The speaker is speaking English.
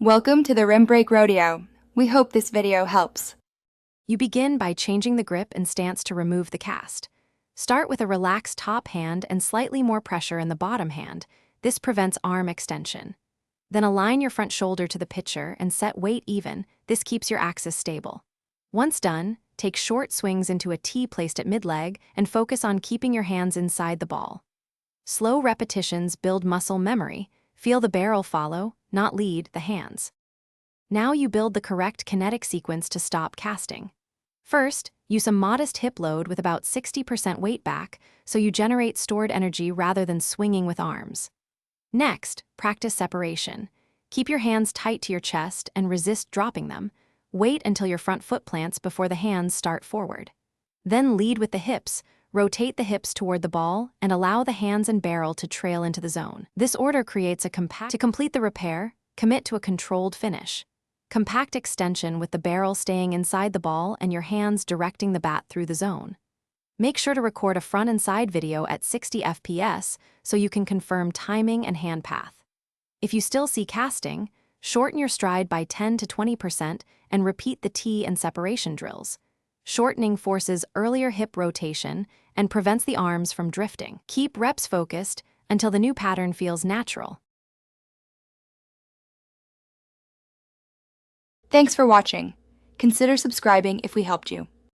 Welcome to the Rim Break Rodeo. We hope this video helps. You begin by changing the grip and stance to remove the cast. Start with a relaxed top hand and slightly more pressure in the bottom hand. This prevents arm extension. Then align your front shoulder to the pitcher and set weight even. This keeps your axis stable. Once done, take short swings into a tee placed at mid-leg and focus on keeping your hands inside the ball. Slow repetitions build muscle memory. Feel the barrel follow, not lead, the hands. Now you build the correct kinetic sequence to stop casting. First, use a modest hip load with about 60% weight back so you generate stored energy rather than swinging with arms. Next, practice separation. Keep your hands tight to your chest and resist dropping them. Wait until your front foot plants before the hands start forward. Then lead with the hips. Rotate the hips toward the ball and allow the hands and barrel to trail into the zone. This order creates a compact. To complete the repair, commit to a controlled finish. Compact extension with the barrel staying inside the ball and your hands directing the bat through the zone. Make sure to record a front and side video at 60 FPS so you can confirm timing and hand path. If you still see casting, shorten your stride by 10 to 20% and repeat the tee and separation drills. Shortening forces earlier hip rotation and prevents the arms from drifting. Keep reps focused until the new pattern feels natural. Thanks for watching. Consider subscribing if we helped you.